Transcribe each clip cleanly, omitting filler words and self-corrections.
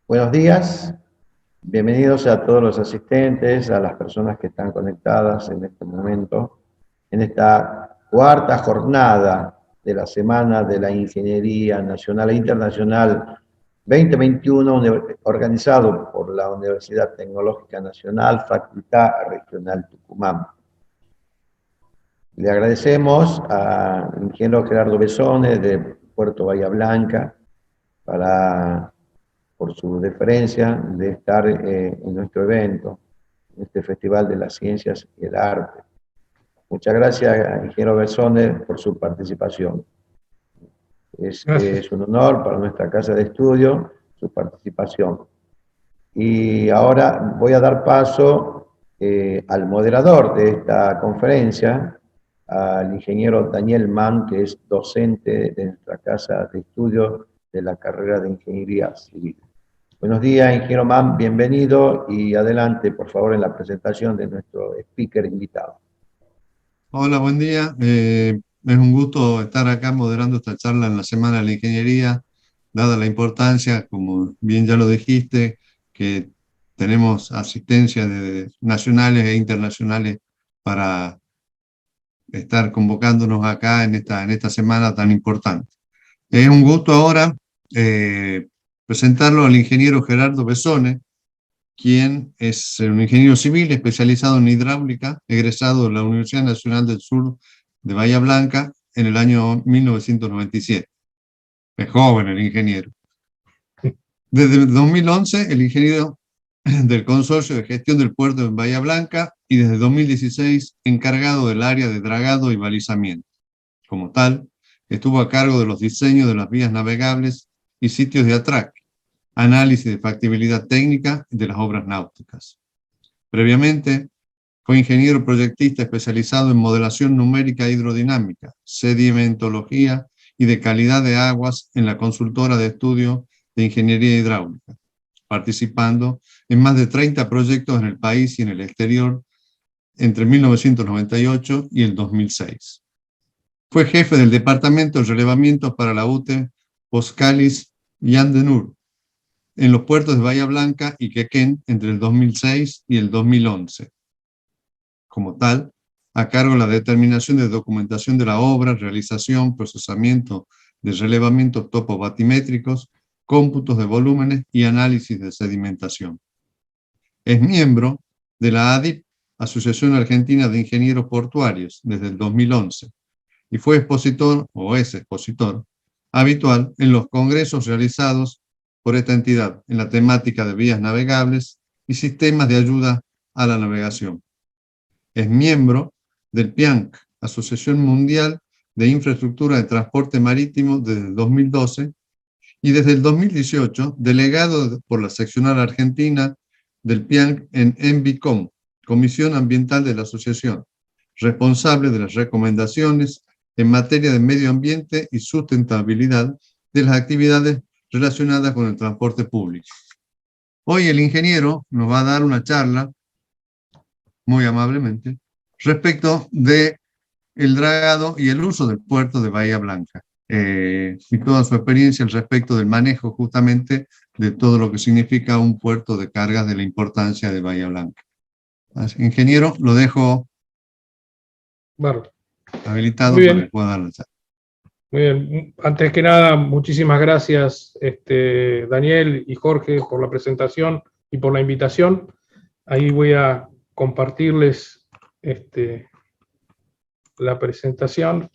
Buenos días, bienvenidos a todos los asistentes, a las personas que están conectadas en este momento, en esta cuarta jornada de la Semana de la Ingeniería Nacional e Internacional 2021, organizado por la Universidad Tecnológica Nacional, Facultad Regional Tucumán. Le agradecemos al ingeniero Gerardo Besone de Puerto Bahía Blanca por su deferencia de estar en nuestro evento, en este Festival de las Ciencias y el Arte. Muchas gracias, ingeniero Besone, por su participación. Es un honor para nuestra casa de estudio su participación. Y ahora voy a dar paso al moderador de esta conferencia, al ingeniero Daniel Mann, que es docente de nuestra casa de estudio de la carrera de Ingeniería Civil. Buenos días, ingeniero Mann, bienvenido y adelante, por favor, en la presentación de nuestro speaker invitado. Hola, buen día. Es un gusto estar acá moderando esta charla en la Semana de la Ingeniería, dada la importancia, como bien ya lo dijiste, que tenemos asistencia de nacionales e internacionales para estar convocándonos acá en esta semana tan importante. Es un gusto ahora presentarlo al ingeniero Gerardo Besone, quien es un ingeniero civil especializado en hidráulica, egresado de la Universidad Nacional del Sur de Bahía Blanca en el año 1997. Es joven el ingeniero. Desde 2011, el ingeniero del Consorcio de Gestión del Puerto de Bahía Blanca y desde 2016 encargado del área de dragado y balizamiento. Como tal, estuvo a cargo de los diseños de las vías navegables y sitios de atraque, análisis de factibilidad técnica de las obras náuticas. Previamente, fue ingeniero proyectista especializado en modelación numérica e hidrodinámica, sedimentología y de calidad de aguas en la consultora de estudio de ingeniería hidráulica, participando en más de 30 proyectos en el país y en el exterior entre 1998 y el 2006. Fue jefe del Departamento de Relevamientos para la UTE, Poscalis y Andenur, en los puertos de Bahía Blanca y Quequén entre el 2006 y el 2011. Como tal, a cargo de la determinación de documentación de la obra, realización, procesamiento de relevamientos topobatimétricos, cómputos de volúmenes y análisis de sedimentación. Es miembro de la ADIP, Asociación Argentina de Ingenieros Portuarios, desde el 2011, y fue expositor, o es expositor, habitual en los congresos realizados por esta entidad en la temática de vías navegables y sistemas de ayuda a la navegación. Es miembro del PIANC, Asociación Mundial de Infraestructura de Transporte Marítimo, desde el 2012, y desde el 2018 delegado por la seccional argentina del PIANC en ENVICOM, Comisión Ambiental de la Asociación, responsable de las recomendaciones en materia de medio ambiente y sustentabilidad de las actividades relacionadas con el transporte público. Hoy el ingeniero nos va a dar una charla, muy amablemente, respecto de el dragado y el uso del puerto de Bahía Blanca, y toda su experiencia al respecto del manejo justamente de todo lo que significa un puerto de cargas, de la importancia de Bahía Blanca. Así, ingeniero, lo dejo habilitado para que pueda dar la charla. Muy bien, antes que nada, muchísimas gracias Daniel y Jorge por la presentación y por la invitación. Ahí voy a compartirles la presentación.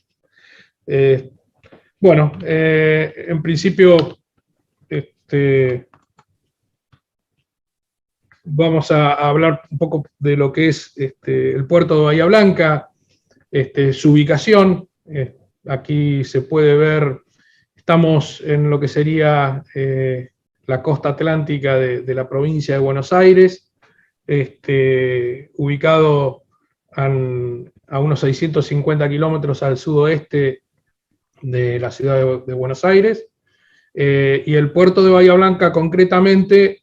Bueno, en principio vamos a hablar un poco de lo que es el puerto de Bahía Blanca, su ubicación. Aquí se puede ver, estamos en lo que sería la costa atlántica de la provincia de Buenos Aires, ubicado a unos 650 kilómetros al sudoeste de la ciudad de Buenos Aires. Y el puerto de Bahía Blanca concretamente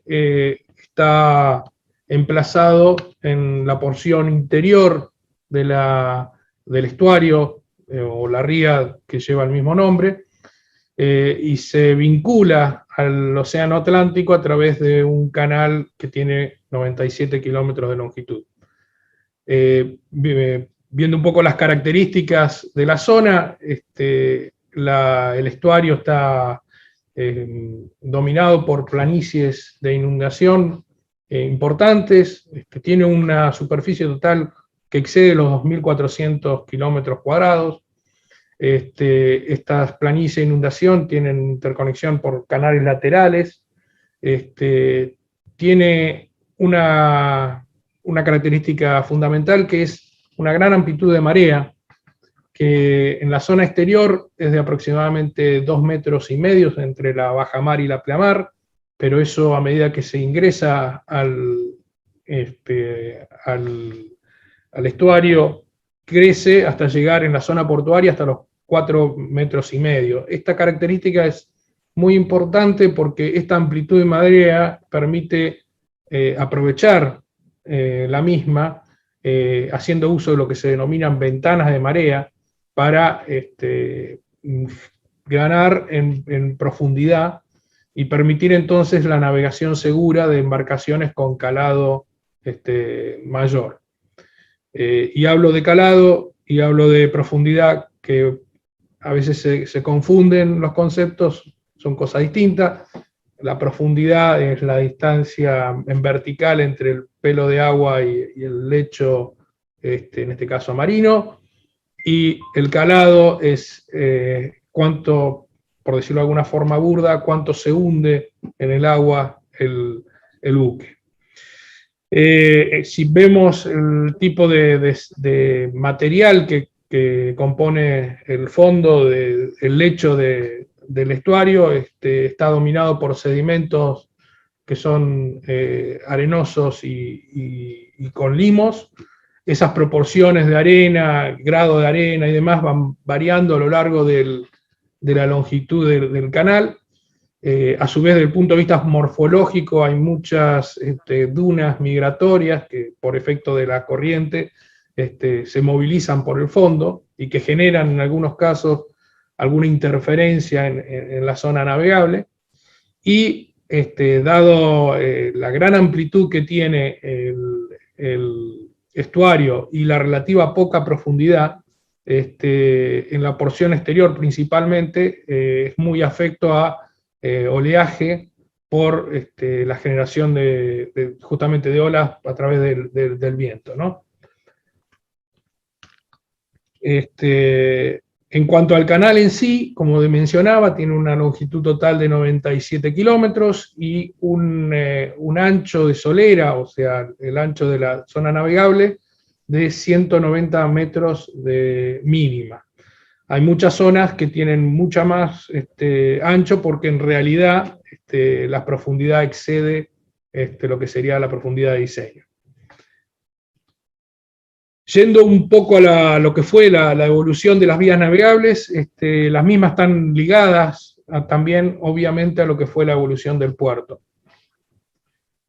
está emplazado en la porción interior del estuario o la ría que lleva el mismo nombre, y se vincula al Océano Atlántico a través de un canal que tiene 97 kilómetros de longitud. Viendo un poco las características de la zona, el estuario está dominado por planicies de inundación importantes, tiene una superficie total que excede los 2.400 kilómetros cuadrados. Estas planicies de inundación tienen interconexión por canales laterales, tiene una característica fundamental que es una gran amplitud de marea, que en la zona exterior es de aproximadamente 2,5 metros entre la bajamar y la pleamar, pero eso a medida que se ingresa al estuario crece hasta llegar en la zona portuaria hasta los 4,5 metros. Esta característica es muy importante porque esta amplitud de marea permite aprovechar la misma, haciendo uso de lo que se denominan ventanas de marea, para ganar en profundidad y permitir entonces la navegación segura de embarcaciones con calado mayor. Y hablo de calado y hablo de profundidad, que a veces se confunden los conceptos, son cosas distintas. La profundidad es la distancia en vertical entre el pelo de agua y el lecho, en este caso marino, y el calado es cuánto, por decirlo de alguna forma burda, cuánto se hunde en el agua el buque. Si vemos el tipo de material que compone el fondo del lecho del estuario, está dominado por sedimentos que son arenosos y con limos. Esas proporciones de arena, grado de arena y demás van variando a lo largo de la longitud del canal. A su vez, desde el punto de vista morfológico, hay muchas dunas migratorias que por efecto de la corriente se movilizan por el fondo y que generan en algunos casos alguna interferencia en la zona navegable. Y dado la gran amplitud que tiene el estuario y la relativa poca profundidad, en la porción exterior principalmente, es muy afecto a oleaje por la generación justamente de olas a través del viento, ¿no? En cuanto al canal en sí, como mencionaba, tiene una longitud total de 97 kilómetros y un ancho de solera, o sea, el ancho de la zona navegable, de 190 metros de mínima. Hay muchas zonas que tienen mucha más ancho porque en realidad la profundidad excede lo que sería la profundidad de diseño. Yendo un poco a lo que fue la evolución de las vías navegables, las mismas están ligadas también, obviamente, a lo que fue la evolución del puerto.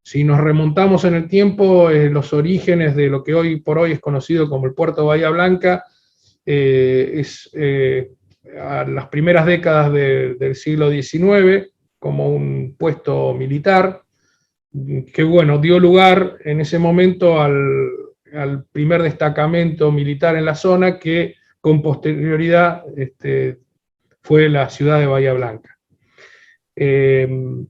Si nos remontamos en el tiempo, los orígenes de lo que hoy por hoy es conocido como el puerto de Bahía Blanca, a las primeras décadas del siglo XIX, como un puesto militar, que bueno, dio lugar en ese momento al primer destacamento militar en la zona, que con posterioridad fue la ciudad de Bahía Blanca. El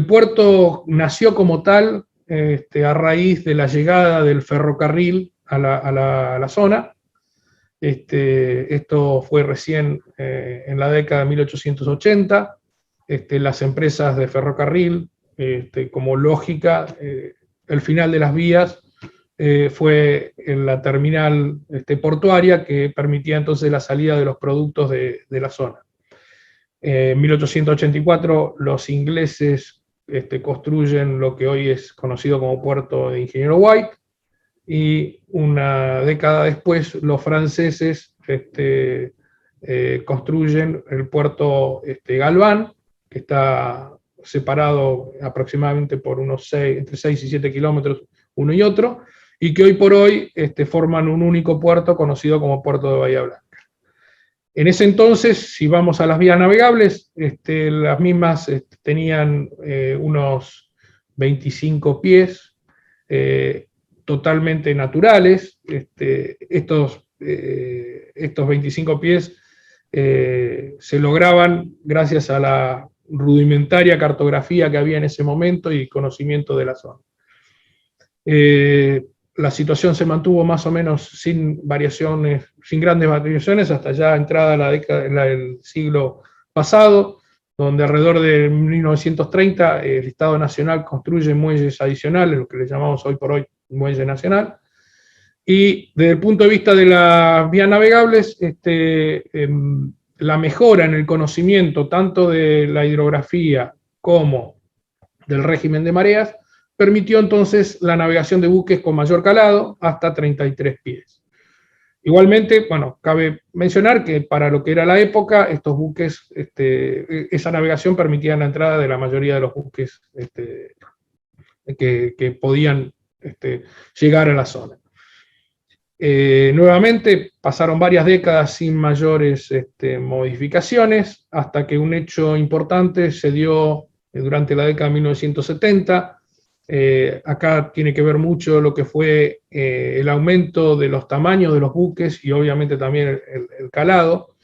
puerto nació como tal a raíz de la llegada del ferrocarril a la zona. Esto fue recién en la década de 1880. Las empresas de ferrocarril, como lógica, el final de las vías fue en la terminal portuaria, que permitía entonces la salida de los productos de la zona. En 1884 los ingleses construyen lo que hoy es conocido como puerto de Ingeniero White, y una década después los franceses construyen el puerto Galván, que está separado aproximadamente por entre 6 y 7 kilómetros uno y otro, y que hoy por hoy forman un único puerto conocido como Puerto de Bahía Blanca. En ese entonces, si vamos a las vías navegables, las mismas tenían unos 25 pies, totalmente naturales. Estos 25 pies se lograban gracias a la rudimentaria cartografía que había en ese momento y conocimiento de la zona. La situación se mantuvo más o menos sin variaciones, sin grandes variaciones, hasta ya entrada la década del siglo pasado, donde alrededor de 1930 el Estado Nacional construye muelles adicionales, lo que le llamamos hoy por hoy muelle nacional. Y desde el punto de vista de las vías navegables, la mejora en el conocimiento tanto de la hidrografía como del régimen de mareas permitió entonces la navegación de buques con mayor calado hasta 33 pies. Igualmente, bueno, cabe mencionar que para lo que era la época, estos buques, esa navegación permitía la entrada de la mayoría de los buques que podían llegar a la zona. Nuevamente pasaron varias décadas sin mayores modificaciones, hasta que un hecho importante se dio durante la década de 1970. Acá tiene que ver mucho lo que fue el aumento de los tamaños de los buques y obviamente también el calado,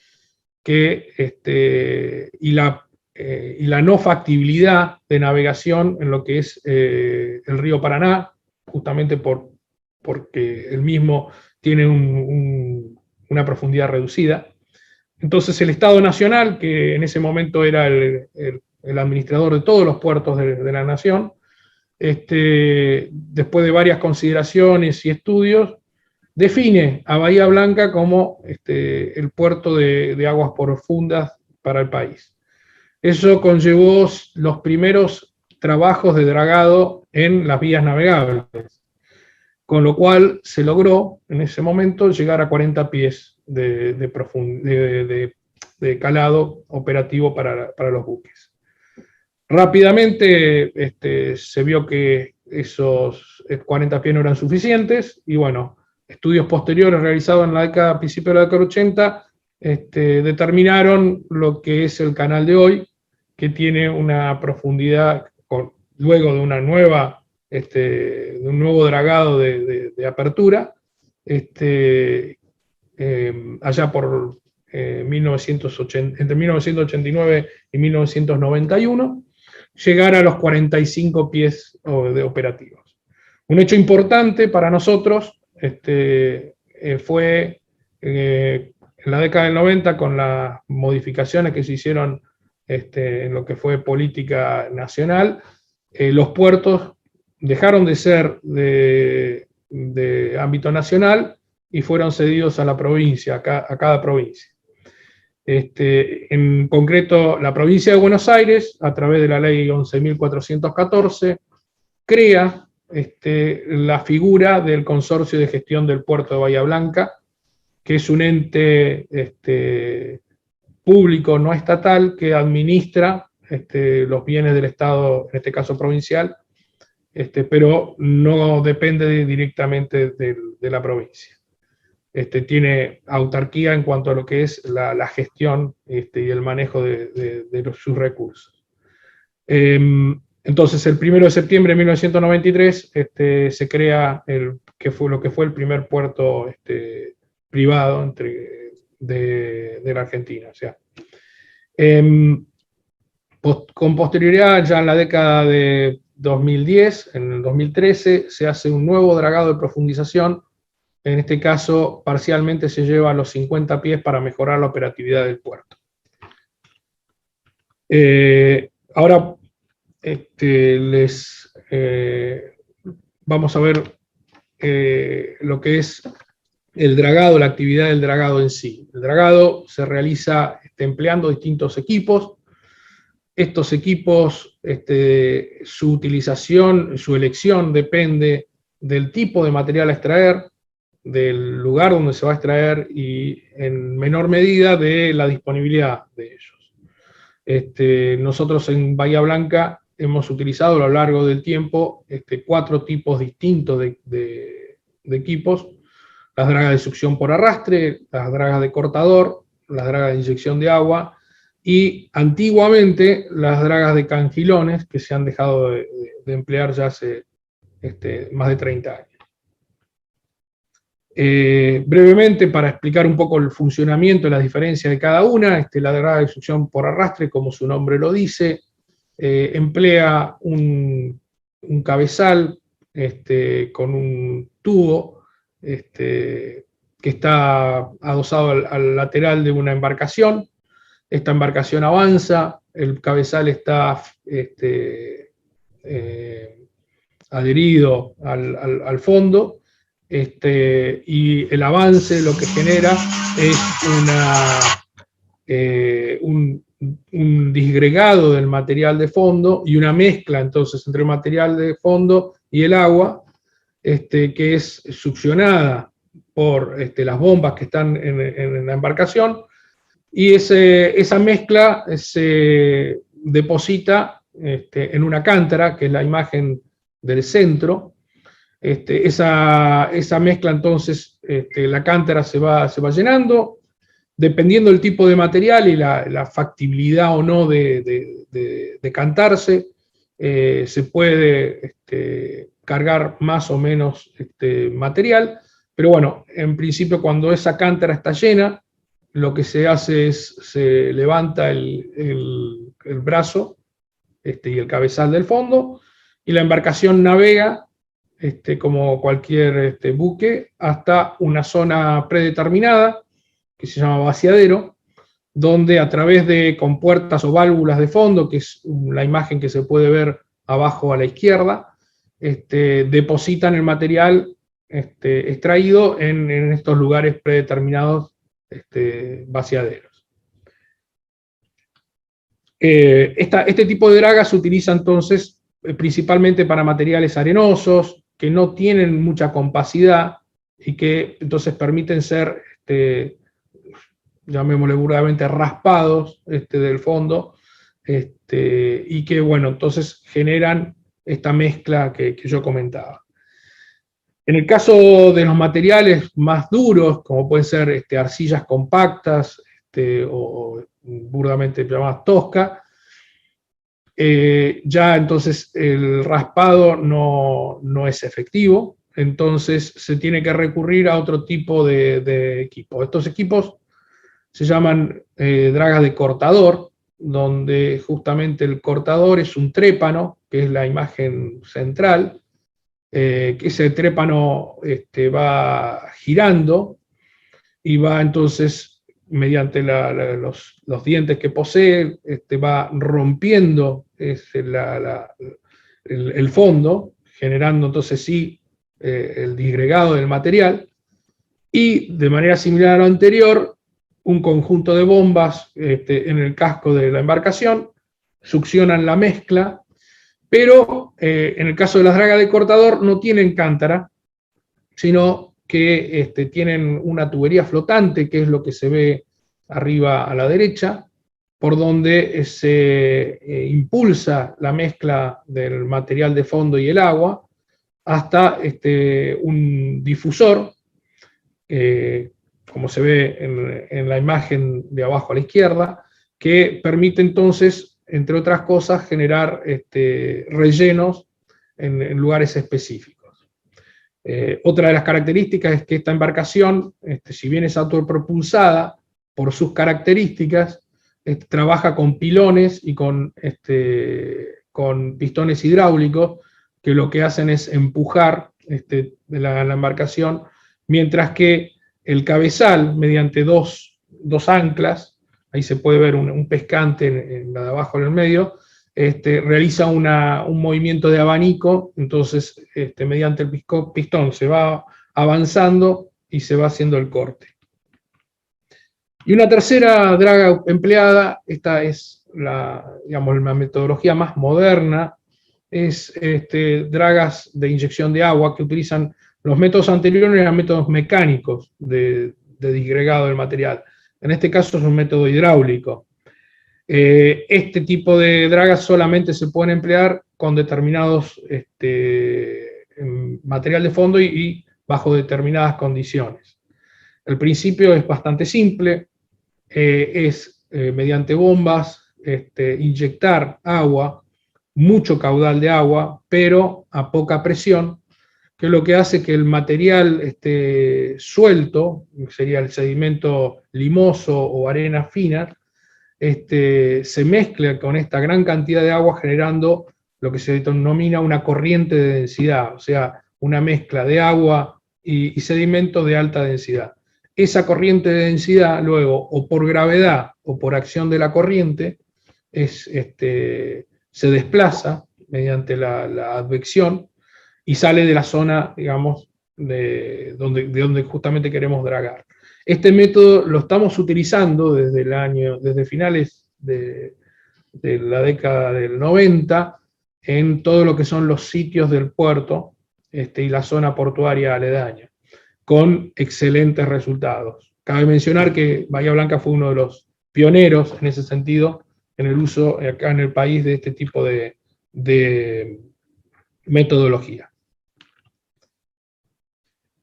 y la no factibilidad de navegación en lo que es el río Paraná, justamente porque el mismo tiene una profundidad reducida. Entonces el Estado Nacional, que en ese momento era el administrador de todos los puertos de la nación, después de varias consideraciones y estudios, define a Bahía Blanca como el puerto de aguas profundas para el país. Eso conllevó los primeros trabajos de dragado en las vías navegables, con lo cual se logró en ese momento llegar a 40 pies de calado operativo para los buques. Rápidamente se vio que esos 40 pies no eran suficientes, y bueno, estudios posteriores realizados en la principio de la década 80 determinaron lo que es el canal de hoy, que tiene una profundidad, luego de una nueva, de un nuevo dragado de apertura, allá por entre 1989 y 1991, llegar a los 45 pies de operativos. Un hecho importante para nosotros fue en la década del 90, con las modificaciones que se hicieron en lo que fue política nacional, los puertos dejaron de ser de ámbito nacional y fueron cedidos a la provincia, a cada provincia. En concreto, la provincia de Buenos Aires, a través de la ley 11.414, crea la figura del Consorcio de Gestión del Puerto de Bahía Blanca, que es un ente público no estatal que administra los bienes del Estado, en este caso provincial, pero no depende directamente de la provincia. Tiene autarquía en cuanto a lo que es la gestión y el manejo de sus recursos. Entonces, el 1 de septiembre de 1993 se crea lo que fue el primer puerto privado de la Argentina. O sea, con posterioridad, ya en la década de 2010, en el 2013, se hace un nuevo dragado de profundización. En este caso, parcialmente se lleva a los 50 pies para mejorar la operatividad del puerto. Ahora vamos a ver lo que es el dragado, la actividad del dragado en sí. El dragado se realiza empleando distintos equipos. Estos equipos, su utilización, su elección depende del tipo de material a extraer, del lugar donde se va a extraer y en menor medida de la disponibilidad de ellos. Nosotros en Bahía Blanca hemos utilizado a lo largo del tiempo 4 tipos distintos de equipos: las dragas de succión por arrastre, las dragas de cortador, las dragas de inyección de agua, y antiguamente las dragas de cangilones, que se han dejado de emplear ya hace más de 30 años. Brevemente, para explicar un poco el funcionamiento y la diferencia de cada una, la draga de succión por arrastre, como su nombre lo dice, emplea un cabezal con un tubo que está adosado al lateral de una embarcación. Esta embarcación avanza, el cabezal está adherido al fondo, y el avance lo que genera es un disgregado del material de fondo y una mezcla entonces entre el material de fondo y el agua, que es succionada por las bombas que están en la embarcación, y esa mezcla se deposita en una cántara, que es la imagen del centro. Esa mezcla entonces, la cántara se va llenando, dependiendo del tipo de material y la factibilidad o no de cantarse, se puede cargar más o menos material, pero bueno, en principio cuando esa cántara está llena, lo que se hace es, se levanta el brazo y el cabezal del fondo, y la embarcación navega como cualquier buque hasta una zona predeterminada, que se llama vaciadero, donde a través de compuertas o válvulas de fondo, que es la imagen que se puede ver abajo a la izquierda, depositan el material extraído en estos lugares predeterminados vaciaderos. Este tipo de dragas se utiliza entonces principalmente para materiales arenosos, que no tienen mucha compacidad y que entonces permiten ser, llamémosle burladamente, raspados del fondo, y que, bueno, entonces generan esta mezcla que yo comentaba. En el caso de los materiales más duros, como pueden ser arcillas compactas o burdamente llamadas tosca, ya entonces el raspado no es efectivo, entonces se tiene que recurrir a otro tipo de equipo. Estos equipos se llaman dragas de cortador, donde justamente el cortador es un trépano, que es la imagen central, que ese trépano va girando y va entonces, mediante los dientes que posee, va rompiendo el fondo, generando entonces sí el disgregado del material, y de manera similar a lo anterior, un conjunto de bombas en el casco de la embarcación succionan la mezcla, pero en el caso de las dragas de cortador no tienen cántara, sino que tienen una tubería flotante, que es lo que se ve arriba a la derecha, por donde se impulsa la mezcla del material de fondo y el agua hasta un difusor, como se ve en la imagen de abajo a la izquierda, que permite entonces, entre otras cosas, generar rellenos en lugares específicos. Otra de las características es que esta embarcación, si bien es autopropulsada, por sus características, trabaja con pilones y con pistones hidráulicos, que lo que hacen es empujar la embarcación, mientras que el cabezal, mediante dos anclas, ahí se puede ver un pescante en la de abajo en el medio, realiza un movimiento de abanico, entonces mediante el pistón se va avanzando y se va haciendo el corte. Y una tercera draga empleada, esta es la metodología más moderna, es dragas de inyección de agua, que utilizan los métodos anteriores, eran métodos mecánicos de disgregado del material. En este caso es un método hidráulico. Este tipo de dragas solamente se pueden emplear con determinados material de fondo y bajo determinadas condiciones. El principio es bastante simple. es mediante bombas inyectar agua, mucho caudal de agua, pero a poca presión, que es lo que hace que el material suelto, sería el sedimento limoso o arena fina, se mezcla con esta gran cantidad de agua generando lo que se denomina una corriente de densidad, o sea, una mezcla de agua y sedimento de alta densidad. Esa corriente de densidad luego, o por gravedad o por acción de la corriente, se desplaza mediante la advección y sale de la zona, digamos, de donde justamente queremos dragar. Este método lo estamos utilizando desde finales de la década del 90 en todo lo que son los sitios del puerto y la zona portuaria aledaña, con excelentes resultados. Cabe mencionar que Bahía Blanca fue uno de los pioneros en ese sentido, en el uso acá en el país de este tipo de metodología.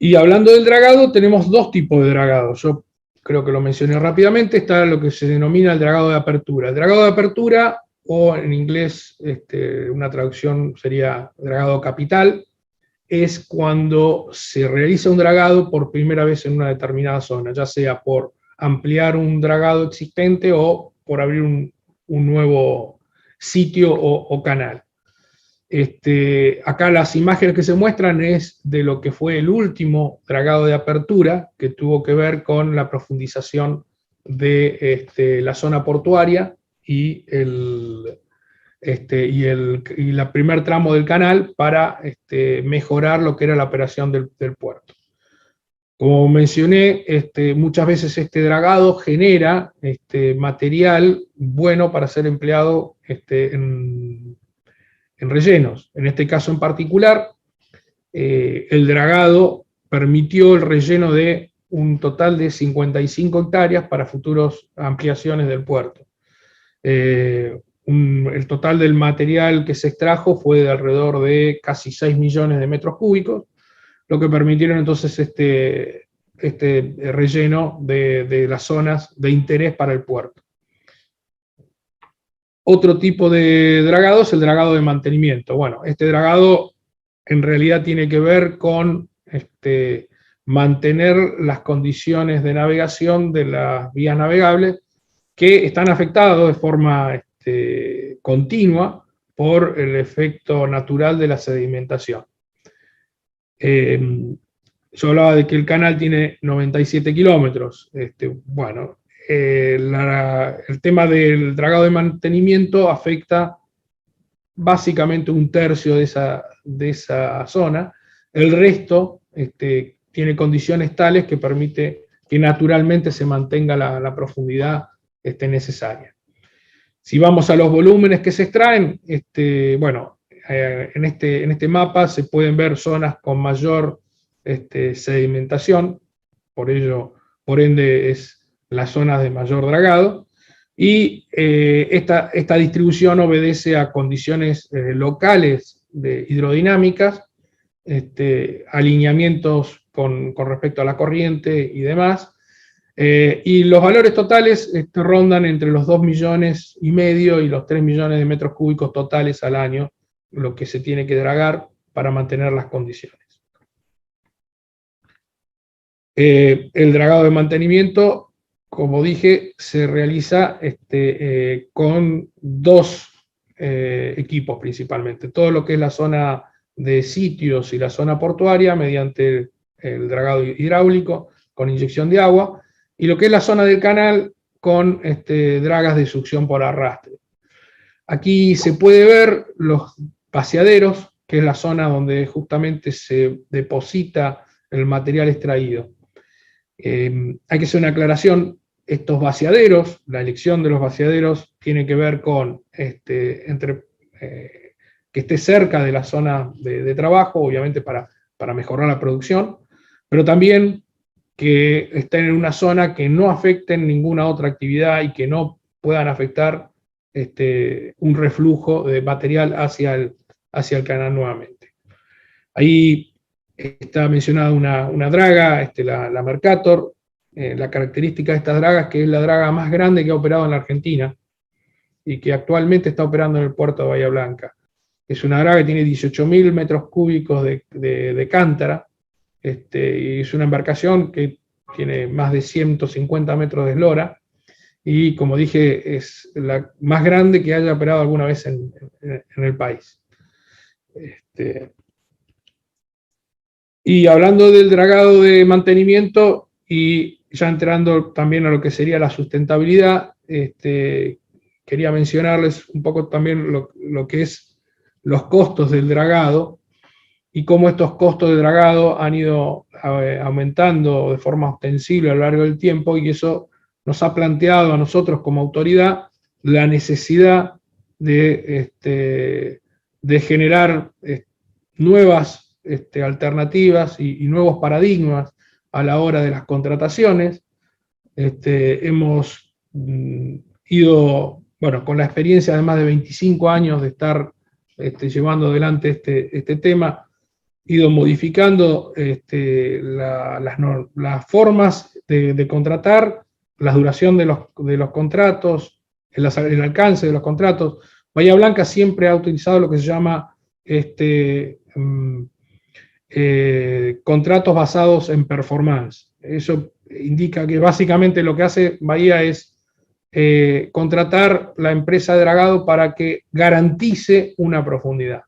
Y hablando del dragado, tenemos dos tipos de dragado. Yo creo que lo mencioné rápidamente. Está lo que se denomina el dragado de apertura. El dragado de apertura, o en inglés una traducción sería dragado capital, es cuando se realiza un dragado por primera vez en una determinada zona, ya sea por ampliar un dragado existente o por abrir un nuevo sitio o canal. Acá las imágenes que se muestran es de lo que fue el último dragado de apertura, que tuvo que ver con la profundización de la zona portuaria y la primer tramo del canal para mejorar lo que era la operación del puerto. Como mencioné, muchas veces este dragado genera material bueno para ser empleado en rellenos. En este caso en particular, el dragado permitió el relleno de un total de 55 hectáreas para futuras ampliaciones del puerto. El total del material que se extrajo fue de alrededor de casi 6 millones de metros cúbicos, lo que permitieron entonces este relleno de las zonas de interés para el puerto. Otro tipo de dragado es el dragado de mantenimiento. Bueno, este dragado en realidad tiene que ver con mantener las condiciones de navegación de las vías navegables que están afectadas de forma continua por el efecto natural de la sedimentación. Yo hablaba de que el canal tiene 97 kilómetros. Bueno, el tema del dragado de mantenimiento afecta básicamente un tercio de esa zona. El resto tiene condiciones tales que permite que naturalmente se mantenga la profundidad necesaria. Si vamos a los volúmenes que se extraen, bueno, en este mapa se pueden ver zonas con mayor sedimentación, por ende es las zonas de mayor dragado, y esta distribución obedece a condiciones locales hidrodinámicas, alineamientos con respecto a la corriente y demás, y los valores totales rondan entre los 2,5 millones y los 3 millones de metros cúbicos totales al año, lo que se tiene que dragar para mantener las condiciones. El dragado de mantenimiento, como dije, se realiza con dos equipos principalmente. Todo lo que es la zona de sitios y la zona portuaria mediante el dragado hidráulico con inyección de agua, y lo que es la zona del canal con dragas de succión por arrastre. Aquí se puede ver los vaciaderos, que es la zona donde justamente se deposita el material extraído. Hay que hacer una aclaración: estos vaciaderos, la elección de los vaciaderos tiene que ver con que esté cerca de la zona de trabajo, obviamente para mejorar la producción, pero también que estén en una zona que no afecten ninguna otra actividad y que no puedan afectar un reflujo de material hacia el canal nuevamente. Ahí está mencionada una draga, la Mercator, la característica de estas dragas, que es la draga más grande que ha operado en la Argentina y que actualmente está operando en el puerto de Bahía Blanca. Es una draga que tiene 18.000 metros cúbicos de cántara, y es una embarcación que tiene más de 150 metros de eslora, y como dije, es la más grande que haya operado alguna vez en el país. Y hablando del dragado de mantenimiento, y ya entrando también a lo que sería la sustentabilidad, quería mencionarles un poco también lo que es los costos del dragado, y cómo estos costos de dragado han ido aumentando de forma ostensible a lo largo del tiempo, y eso nos ha planteado a nosotros como autoridad la necesidad de generar nuevas alternativas y nuevos paradigmas a la hora de las contrataciones. Hemos ido, bueno, con la experiencia de más de 25 años de estar llevando adelante este tema, ido modificando las formas de contratar, la duración de los contratos, el alcance de los contratos. Bahía Blanca siempre ha utilizado lo que se llama contratos basados en performance. Eso indica que básicamente lo que hace Bahía es contratar la empresa de dragado para que garantice una profundidad,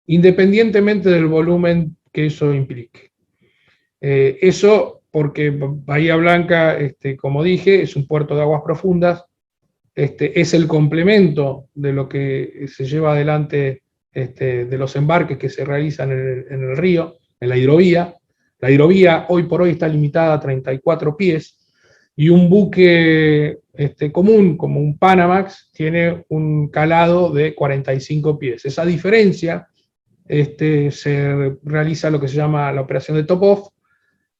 independientemente del volumen que eso implique. Eso porque Bahía Blanca, como dije, es un puerto de aguas profundas, es el complemento de lo que se lleva adelante de los embarques que se realizan en el río, en la hidrovía. La hidrovía hoy por hoy está limitada a 34 pies, y un buque común, como un Panamax, tiene un calado de 45 pies. Esa diferencia se realiza lo que se llama la operación de top-off,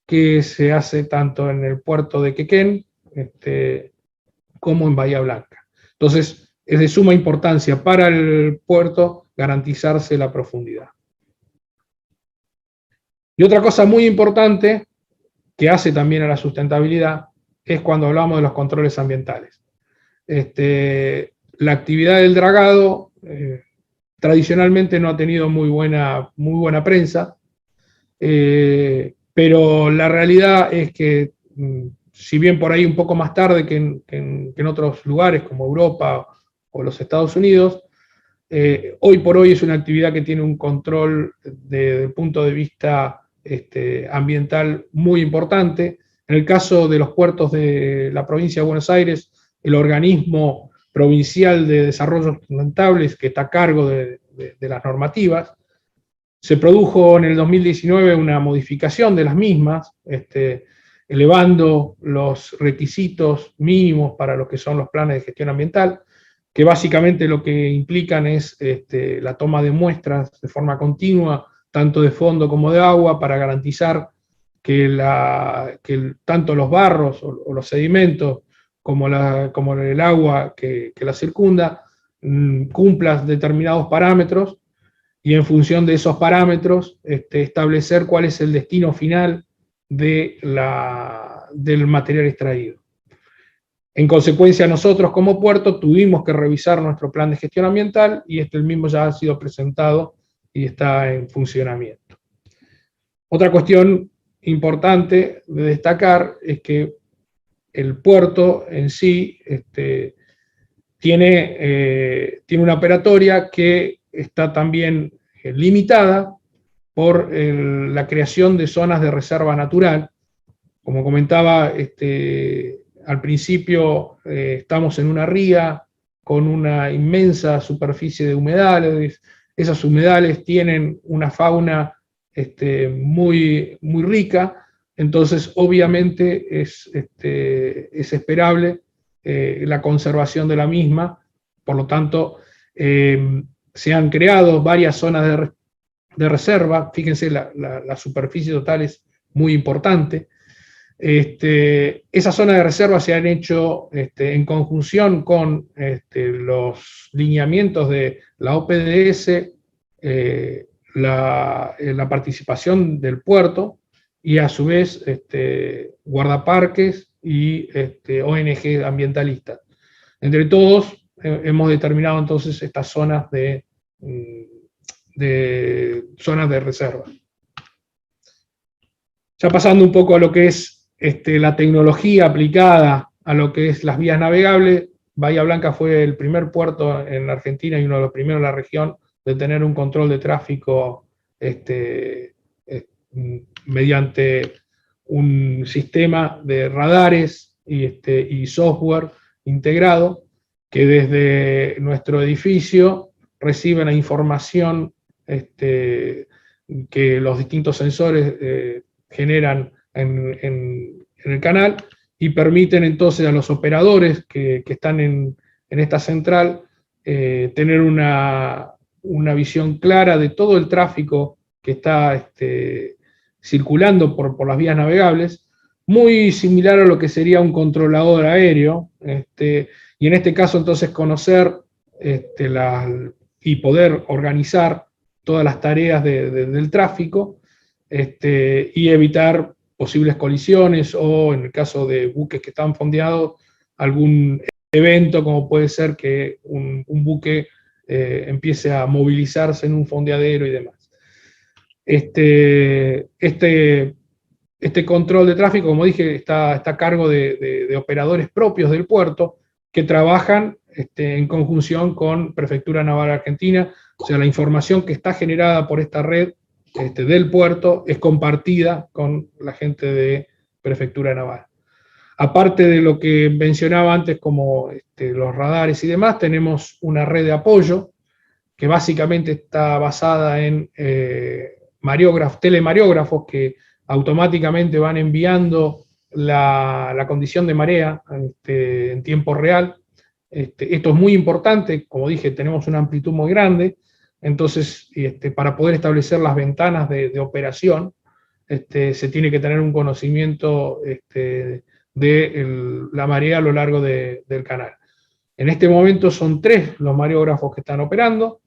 que se hace tanto en el puerto de Quequén como en Bahía Blanca. Entonces, es de suma importancia para el puerto garantizarse la profundidad. Y otra cosa muy importante que hace también a la sustentabilidad es cuando hablamos de los controles ambientales. La actividad del dragado tradicionalmente no ha tenido muy buena prensa, pero la realidad es que, si bien por ahí un poco más tarde que en otros lugares como Europa o los Estados Unidos, hoy por hoy es una actividad que tiene un control desde el punto de vista ambiental muy importante. En el caso de los puertos de la provincia de Buenos Aires, el organismo provincial de desarrollo sustentable que está a cargo de las normativas, se produjo en el 2019 una modificación de las mismas, elevando los requisitos mínimos para lo que son los planes de gestión ambiental, que básicamente lo que implican es la toma de muestras de forma continua, tanto de fondo como de agua, para garantizar que tanto los barros o los sedimentos como el agua que la circunda cumplan determinados parámetros, y en función de esos parámetros establecer cuál es el destino final del material extraído. En consecuencia, nosotros como puerto tuvimos que revisar nuestro plan de gestión ambiental, y el mismo ya ha sido presentado y está en funcionamiento. Otra cuestión importante de destacar es que el puerto en sí tiene una operatoria que está también limitada por la creación de zonas de reserva natural. Como comentaba al principio, estamos en una ría con una inmensa superficie de humedales. Esas humedales tienen una fauna muy rica, entonces obviamente es esperable la conservación de la misma. Por lo tanto, se han creado varias zonas de reserva. Fíjense, la superficie total es muy importante. Esas zonas de reserva se han hecho en conjunción con los lineamientos de la OPDS, la participación del puerto, y a su vez guardaparques y ONG ambientalistas. Entre todos hemos determinado entonces estas zonas de zonas de reserva. Ya pasando un poco a lo que es la tecnología aplicada a lo que es las vías navegables, Bahía Blanca fue el primer puerto en la Argentina y uno de los primeros en la región de tener un control de tráfico mediante un sistema de radares y software integrado que desde nuestro edificio recibe la información que los distintos sensores generan en el canal y permiten entonces a los operadores que están en esta central tener una visión clara de todo el tráfico que está circulando por las vías navegables, muy similar a lo que sería un controlador aéreo, y en este caso entonces conocer y poder organizar todas las tareas del tráfico y evitar posibles colisiones o, en el caso de buques que están fondeados, algún evento como puede ser que un buque empiece a movilizarse en un fondeadero y demás. Este control de tráfico, como dije, está a cargo de operadores propios del puerto que trabajan en conjunción con Prefectura Naval Argentina. O sea, la información que está generada por esta red del puerto es compartida con la gente de Prefectura Naval. Aparte de lo que mencionaba antes como los radares y demás, tenemos una red de apoyo que básicamente está basada en telemariógrafos que automáticamente van enviando la condición de marea en tiempo real. Esto es muy importante, como dije, tenemos una amplitud muy grande, entonces para poder establecer las ventanas de operación, se tiene que tener un conocimiento de la marea a lo largo del canal. En este momento son 3 los mareógrafos que están operando.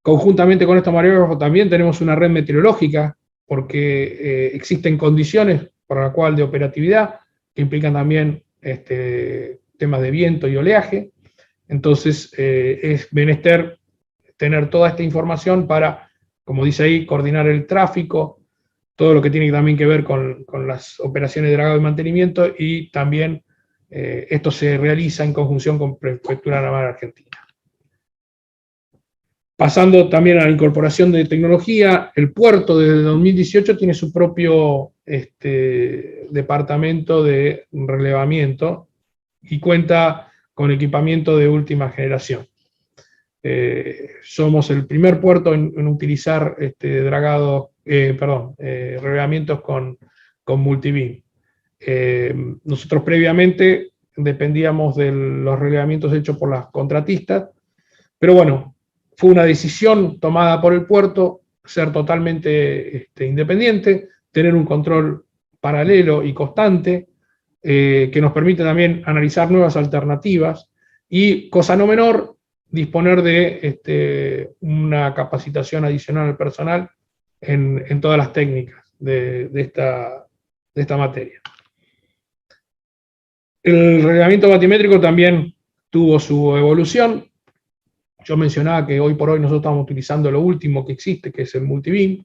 Conjuntamente con estos mareógrafos también tenemos una red meteorológica, porque existen condiciones para la cual de operatividad, que implican también temas de viento y oleaje. Entonces es menester tener toda esta información para, como dice ahí, coordinar el tráfico, todo lo que tiene también que ver con las operaciones de dragado y mantenimiento, y también esto se realiza en conjunción con Prefectura Naval Argentina. Pasando también a la incorporación de tecnología, el puerto desde 2018 tiene su propio departamento de relevamiento y cuenta con equipamiento de última generación. Somos el primer puerto en utilizar relevamientos con multibeam. Nosotros previamente dependíamos de los relevamientos hechos por las contratistas, pero bueno, fue una decisión tomada por el puerto ser totalmente independiente, tener un control paralelo y constante, que nos permite también analizar nuevas alternativas y, cosa no menor, disponer de una capacitación adicional al personal en todas las técnicas de esta materia. El relevamiento batimétrico también tuvo su evolución. Yo mencionaba que hoy por hoy nosotros estamos utilizando lo último que existe, que es el multibeam.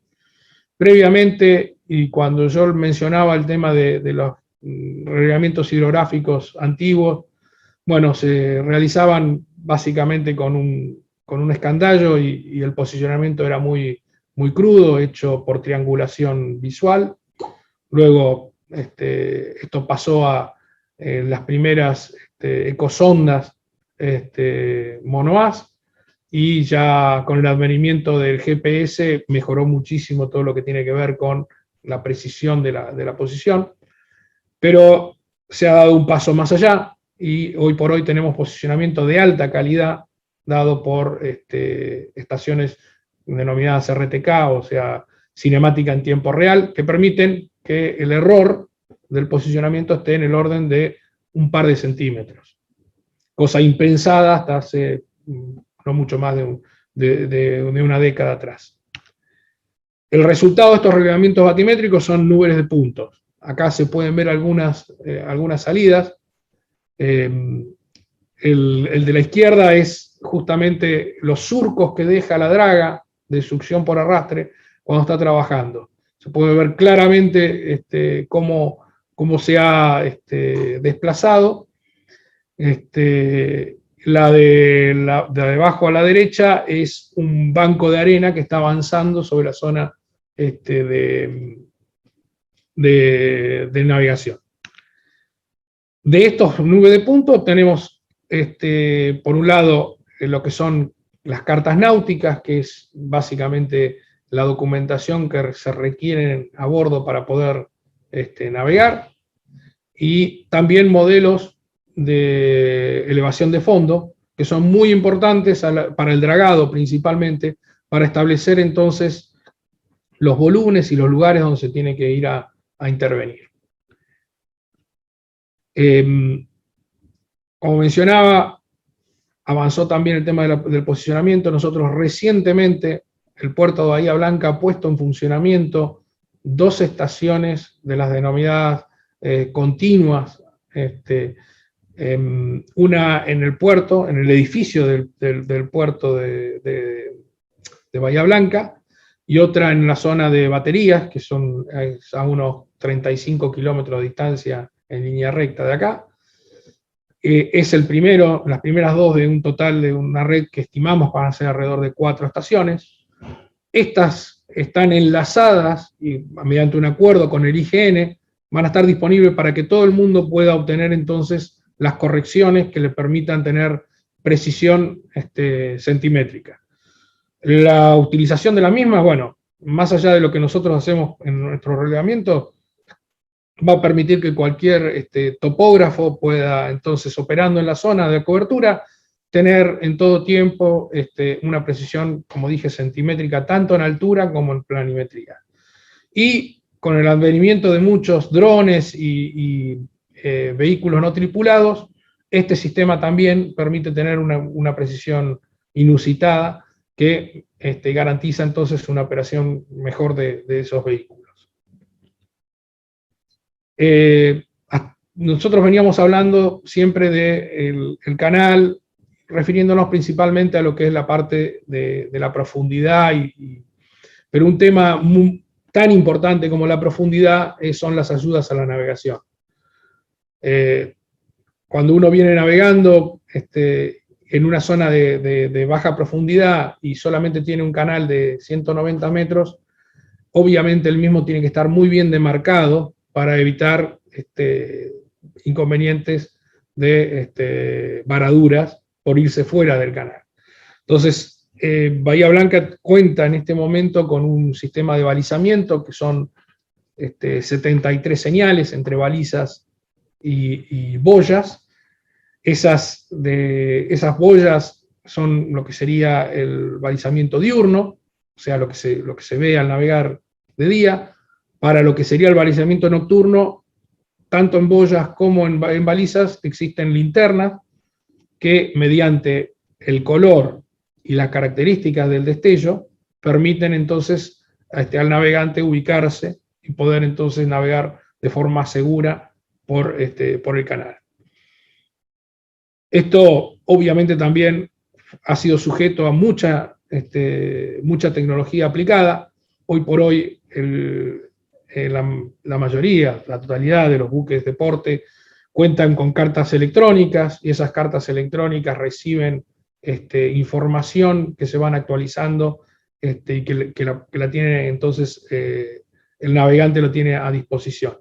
Previamente, y cuando yo mencionaba el tema de los relevamientos hidrográficos antiguos, bueno, se realizaban básicamente con un escandallo y el posicionamiento era muy, muy crudo, hecho por triangulación visual. Luego esto pasó a las primeras ecosondas monoas, y ya con el advenimiento del GPS mejoró muchísimo todo lo que tiene que ver con la precisión de la posición, pero se ha dado un paso más allá y hoy por hoy tenemos posicionamiento de alta calidad dado por estaciones denominadas RTK, o sea, cinemática en tiempo real, que permiten que el error del posicionamiento esté en el orden de un par de centímetros, cosa impensada hasta hace no mucho más de una década atrás. El resultado de estos relevamientos batimétricos son nubes de puntos. acá se pueden ver algunas salidas. El de la izquierda es justamente los surcos que deja la draga de succión por arrastre cuando está trabajando. Se puede ver claramente cómo se ha desplazado. La de abajo a la derecha es un banco de arena que está avanzando sobre la zona de navegación. De estos nubes de puntos tenemos, por un lado, lo que son las cartas náuticas, que es básicamente la documentación que se requiere a bordo para poder navegar, y también modelos de elevación de fondo, que son muy importantes para el dragado principalmente, para establecer entonces los volúmenes y los lugares donde se tiene que ir a intervenir. Como mencionaba, avanzó también el tema del posicionamiento. Nosotros recientemente, el puerto de Bahía Blanca ha puesto en funcionamiento 2 estaciones de las denominadas continuas, una en el puerto, en el edificio del puerto de Bahía Blanca, y otra en la zona de baterías, que son a unos 35 kilómetros de distancia en línea recta de acá. Es las primeras 2 de un total de una red que estimamos van a ser alrededor de 4 estaciones. Estas están enlazadas y mediante un acuerdo con el IGN van a estar disponibles para que todo el mundo pueda obtener entonces las correcciones que le permitan tener precisión centimétrica. La utilización de la misma, bueno, más allá de lo que nosotros hacemos en nuestro relevamiento, va a permitir que cualquier topógrafo pueda entonces, operando en la zona de cobertura, tener en todo tiempo una precisión, como dije, centimétrica, tanto en altura como en planimetría. Y con el advenimiento de muchos drones y vehículos no tripulados, este sistema también permite tener una precisión inusitada que garantiza entonces una operación mejor de esos vehículos. Nosotros veníamos hablando siempre del canal, refiriéndonos principalmente a lo que es la parte de la profundidad, pero un tema tan importante como la profundidad son las ayudas a la navegación. Cuando uno viene navegando en una zona de baja profundidad y solamente tiene un canal de 190 metros, obviamente el mismo tiene que estar muy bien demarcado para evitar inconvenientes de varaduras por irse fuera del canal. Entonces, Bahía Blanca cuenta en este momento con un sistema de balizamiento que son 73 señales entre balizas y boyas. Esas boyas son lo que sería el balizamiento diurno, o sea, lo que se ve al navegar de día. Para lo que sería el balizamiento nocturno, tanto en boyas como en balizas, existen linternas que, mediante el color y las características del destello, permiten entonces al navegante ubicarse y poder entonces navegar de forma segura por el canal. Esto obviamente también ha sido sujeto a mucha tecnología aplicada. Hoy por hoy la mayoría, la totalidad de los buques de porte cuentan con cartas electrónicas, y esas cartas electrónicas reciben información que se van actualizando y que la tiene entonces el navegante lo tiene a disposición.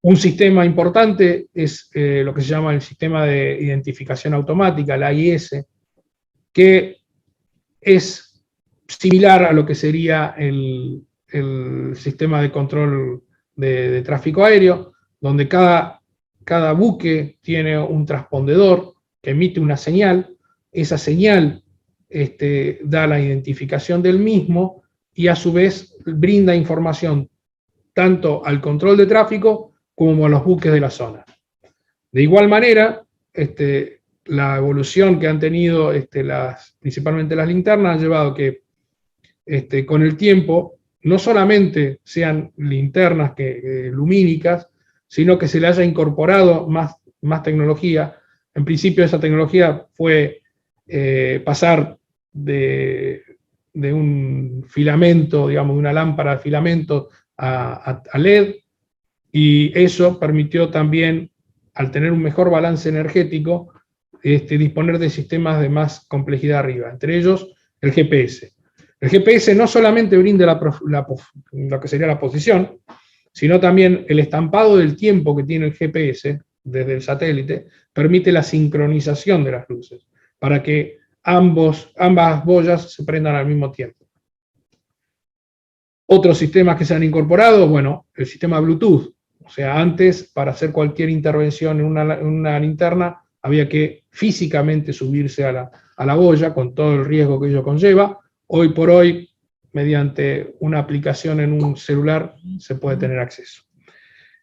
Un sistema importante es lo que se llama el sistema de identificación automática, el AIS, que es similar a lo que sería el sistema de control de tráfico aéreo, donde cada buque tiene un transpondedor que emite una señal. Esa señal da la identificación del mismo y a su vez brinda información tanto al control de tráfico como a los buques de la zona. De igual manera, la evolución que han tenido principalmente las linternas ha llevado que con el tiempo no solamente sean linternas lumínicas, sino que se le haya incorporado más tecnología. En principio esa tecnología fue pasar de un filamento, digamos, de una lámpara de filamento a LED, y eso permitió también, al tener un mejor balance energético, disponer de sistemas de más complejidad arriba, entre ellos el GPS. El GPS no solamente brinda lo que sería la posición, sino también el estampado del tiempo que tiene el GPS desde el satélite, permite la sincronización de las luces, para que ambas boyas se prendan al mismo tiempo. Otros sistemas que se han incorporado, bueno, el sistema Bluetooth. O sea, antes, para hacer cualquier intervención en una linterna, había que físicamente subirse a la boya, con todo el riesgo que ello conlleva. Hoy por hoy, mediante una aplicación en un celular, se puede tener acceso.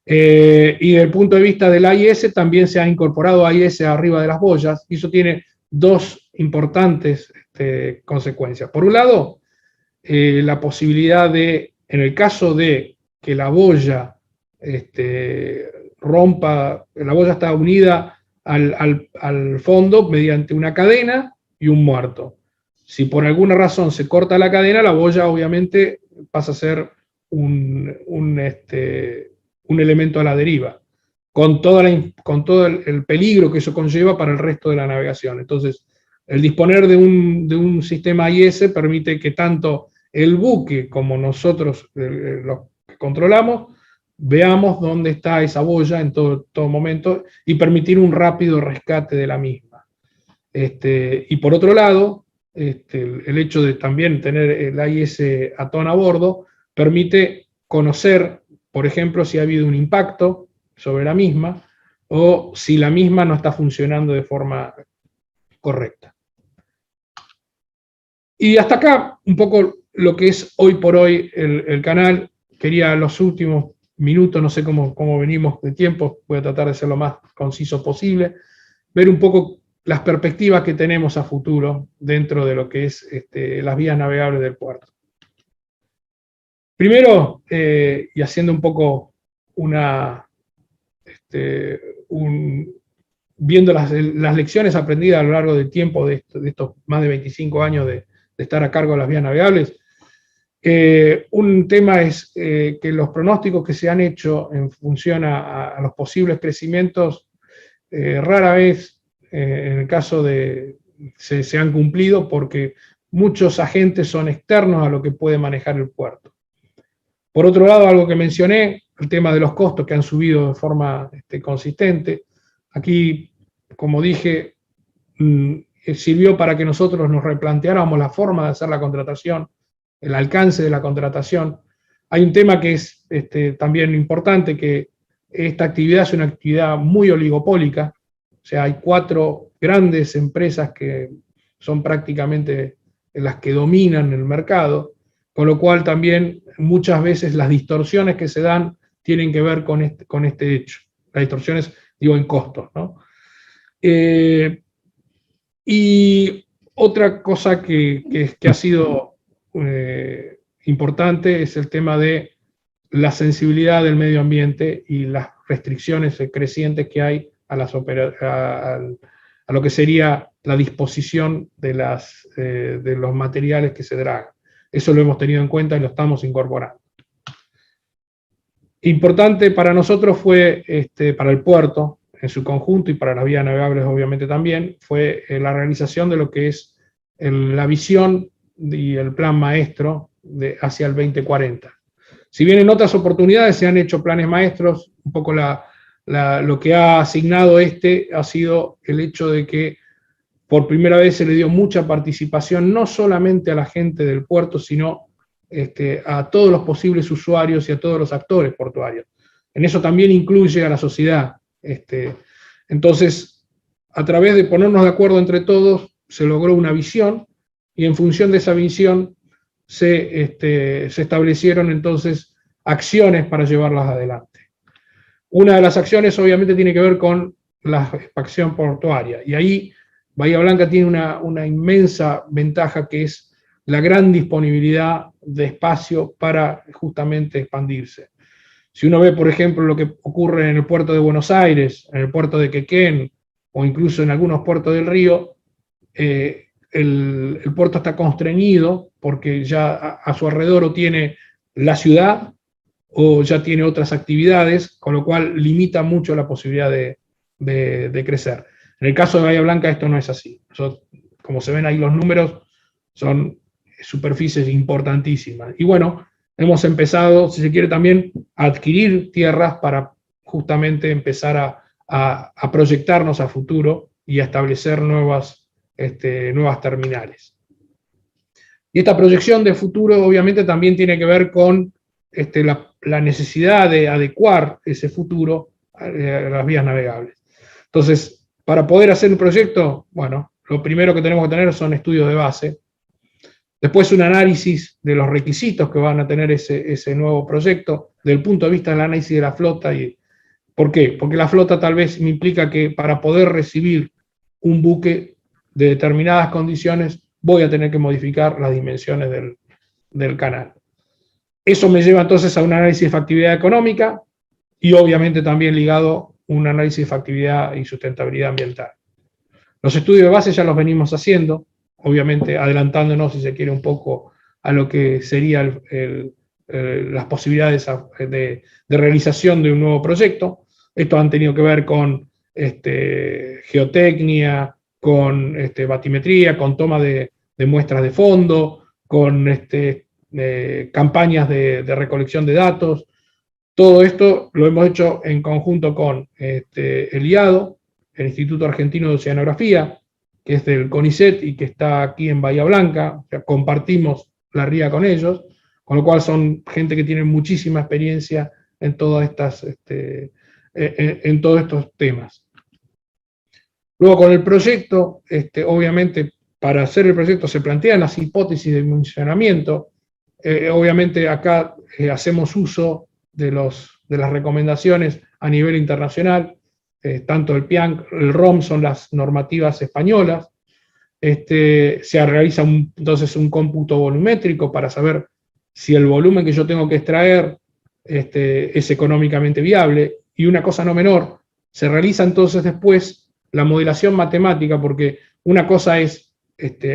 Y desde el punto de vista del AIS, también se ha incorporado AIS arriba de las boyas, y eso tiene dos importantes consecuencias. Por un lado, la posibilidad de, en el caso de que la boya rompa, la boya está unida al fondo mediante una cadena y un muerto. Si por alguna razón se corta la cadena, la boya obviamente pasa a ser un elemento a la deriva, con todo el peligro que eso conlleva para el resto de la navegación. Entonces, el disponer de un sistema AIS permite que tanto el buque como nosotros, los que controlamos, veamos dónde está esa boya en todo momento, y permitir un rápido rescate de la misma. Y por otro lado, el hecho de también tener el AIS Atón a bordo permite conocer, por ejemplo, si ha habido un impacto sobre la misma, o si la misma no está funcionando de forma correcta. Y hasta acá un poco lo que es hoy por hoy el canal. Quería los últimos minutos, no sé cómo venimos de tiempo, voy a tratar de ser lo más conciso posible, ver un poco las perspectivas que tenemos a futuro dentro de lo que es las vías navegables del puerto. Primero, y haciendo un poco viendo las lecciones aprendidas a lo largo del tiempo de estos más de 25 años de estar a cargo de las vías navegables, un tema es que los pronósticos que se han hecho en función a los posibles crecimientos, rara vez, en el caso se han cumplido, porque muchos agentes son externos a lo que puede manejar el puerto. Por otro lado, algo que mencioné, el tema de los costos que han subido de forma consistente. Aquí, como dije, sirvió para que nosotros nos replanteáramos la forma de hacer la contratación, el alcance de la contratación. Hay un tema que es también importante, que esta actividad es una actividad muy oligopólica. O sea, hay 4 grandes empresas que son prácticamente las que dominan el mercado, con lo cual también muchas veces las distorsiones que se dan tienen que ver con este hecho. Las distorsiones, digo, en costos, ¿no? Y otra cosa que ha sido importante es el tema de la sensibilidad del medio ambiente y las restricciones crecientes que hay a lo que sería la disposición de los materiales que se dragan. Eso lo hemos tenido en cuenta y lo estamos incorporando. Importante para nosotros fue, para el puerto en su conjunto y para las vías navegables obviamente también, fue la realización de lo que es la visión y el plan maestro hacia el 2040. Si bien en otras oportunidades se han hecho planes maestros, un poco lo que ha asignado ha sido el hecho de que por primera vez se le dio mucha participación, no solamente a la gente del puerto, sino a todos los posibles usuarios y a todos los actores portuarios. En eso también incluye a la sociedad. Entonces, a través de ponernos de acuerdo entre todos, se logró una visión, y en función de esa visión se establecieron entonces acciones para llevarlas adelante. Una de las acciones obviamente tiene que ver con la expansión portuaria, y ahí Bahía Blanca tiene una inmensa ventaja, que es la gran disponibilidad de espacio para justamente expandirse. Si uno ve, por ejemplo, lo que ocurre en el puerto de Buenos Aires, en el puerto de Quequén, o incluso en algunos puertos del río, el puerto está constreñido porque ya a su alrededor o tiene la ciudad o ya tiene otras actividades, con lo cual limita mucho la posibilidad de crecer. En el caso de Bahía Blanca esto no es así. Como se ven ahí los números, son superficies importantísimas. Y bueno, hemos empezado, si se quiere, también a adquirir tierras para justamente empezar a proyectarnos a futuro y a establecer nuevas terminales. Y esta proyección de futuro obviamente también tiene que ver con la necesidad de adecuar ese futuro a las vías navegables. Entonces, para poder hacer un proyecto, bueno, lo primero que tenemos que tener son estudios de base, después un análisis de los requisitos que van a tener ese nuevo proyecto, desde el punto de vista del análisis de la flota. ¿Por qué? Porque la flota tal vez me implica que para poder recibir un buque de determinadas condiciones, voy a tener que modificar las dimensiones del canal. Eso me lleva entonces a un análisis de factibilidad económica y obviamente también ligado a un análisis de factibilidad y sustentabilidad ambiental. Los estudios de base ya los venimos haciendo, obviamente adelantándonos, si se quiere, un poco a lo que serían las posibilidades de realización de un nuevo proyecto. Estos han tenido que ver con geotecnia, con batimetría, con toma de muestras de fondo, con campañas de recolección de datos. Todo esto lo hemos hecho en conjunto con el IADO, el Instituto Argentino de Oceanografía, que es del CONICET y que está aquí en Bahía Blanca. O sea, compartimos la RIA con ellos, con lo cual son gente que tiene muchísima experiencia en todas estas, en todos estos temas. Luego con el proyecto, obviamente para hacer el proyecto se plantean las hipótesis de dimensionamiento. Obviamente acá hacemos uso de las recomendaciones a nivel internacional, tanto el PIANC, el ROM son las normativas españolas. Se realiza entonces un cómputo volumétrico para saber si el volumen que yo tengo que extraer es económicamente viable. Y una cosa no menor, se realiza entonces después la modelación matemática, porque una cosa es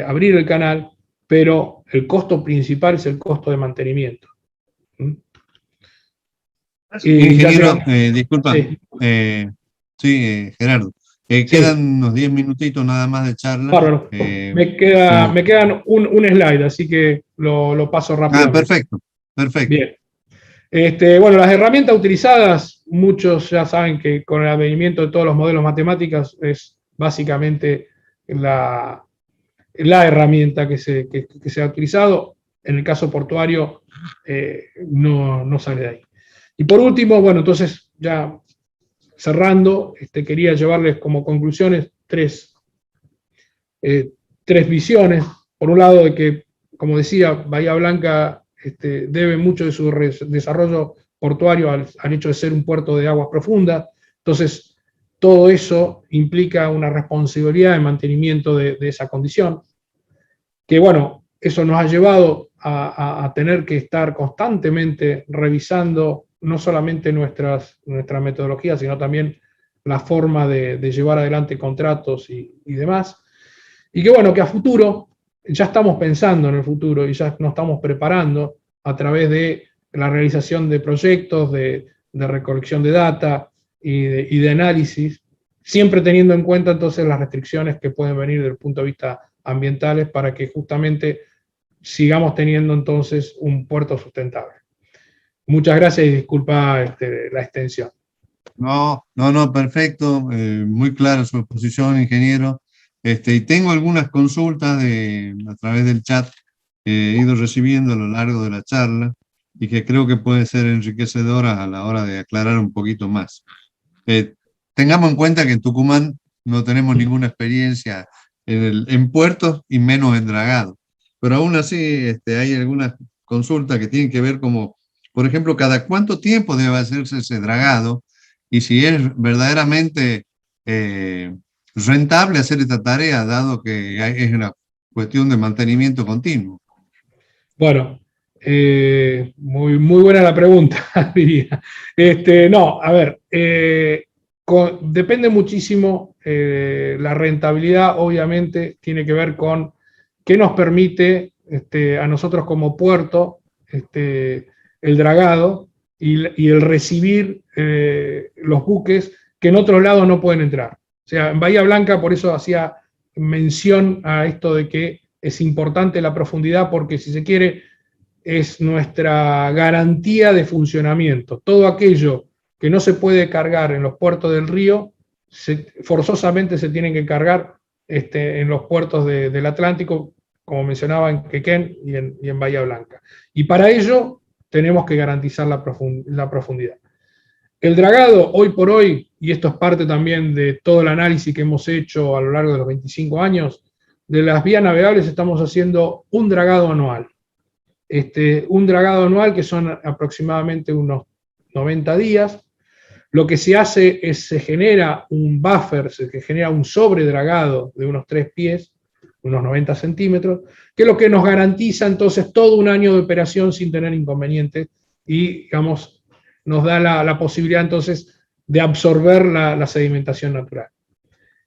abrir el canal, pero el costo principal es el costo de mantenimiento. Ingeniero, disculpa. Sí. Gerardo. Quedan unos 10 minutitos nada más de charla. Bárbaro. Me quedan un slide, así que lo paso rápido. Perfecto, perfecto. Bien. Bueno, las herramientas utilizadas, muchos ya saben que con el advenimiento de todos los modelos matemáticos es básicamente la herramienta que se ha utilizado. En el caso portuario no sale de ahí. Y por último, bueno, entonces ya cerrando, quería llevarles como conclusiones tres visiones. Por un lado, de que, como decía, Bahía Blanca debe mucho de su desarrollo portuario al hecho de ser un puerto de aguas profundas. Entonces, todo eso implica una responsabilidad de mantenimiento de esa condición. Que bueno, eso nos ha llevado a tener que estar constantemente revisando no solamente nuestra metodología, sino también la forma de llevar adelante contratos y demás. Y que bueno, que a futuro, ya estamos pensando en el futuro y ya nos estamos preparando a través de la realización de proyectos, de recolección de data y de análisis, siempre teniendo en cuenta entonces las restricciones que pueden venir desde el punto de vista ambientales para que justamente sigamos teniendo entonces un puerto sustentable. Muchas gracias y disculpa la extensión. No, perfecto, muy clara su exposición, ingeniero. Y tengo algunas consultas a través del chat que he ido recibiendo a lo largo de la charla y que creo que pueden ser enriquecedoras a la hora de aclarar un poquito más. Tengamos en cuenta que en Tucumán no tenemos ninguna experiencia en puertos y menos en dragado, pero aún así hay algunas consultas que tienen que ver como, por ejemplo, cada cuánto tiempo debe hacerse ese dragado y si es verdaderamente rentable hacer esta tarea, dado que es una cuestión de mantenimiento continuo. Bueno, muy buena la pregunta, diría. No, a ver, depende muchísimo, la rentabilidad obviamente tiene que ver con qué nos permite a nosotros como puerto el dragado y el recibir los buques que en otros lados no pueden entrar. O sea, en Bahía Blanca, por eso hacía mención a esto de que es importante la profundidad, porque si se quiere, es nuestra garantía de funcionamiento. Todo aquello que no se puede cargar en los puertos del río, forzosamente se tienen que cargar en los puertos del Atlántico, como mencionaba en Quequén y en Bahía Blanca. Y para ello tenemos que garantizar la profundidad. El dragado, hoy por hoy, y esto es parte también de todo el análisis que hemos hecho a lo largo de los 25 años, de las vías navegables estamos haciendo un dragado anual. Un dragado anual que son aproximadamente unos 90 días. Lo que se hace es, se genera un buffer, se genera un sobredragado de unos 3 pies, unos 90 centímetros, que es lo que nos garantiza entonces todo un año de operación sin tener inconvenientes y, digamos, nos da la posibilidad entonces de absorber la sedimentación natural.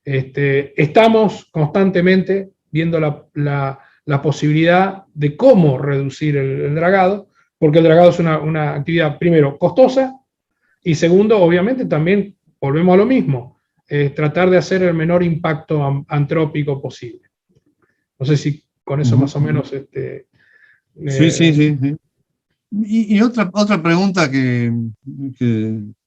Estamos constantemente viendo la posibilidad de cómo reducir el dragado, porque el dragado es una actividad, primero, costosa, y segundo, obviamente, también volvemos a lo mismo, tratar de hacer el menor impacto antrópico posible. No sé si con eso más o menos... Sí. Y otra pregunta que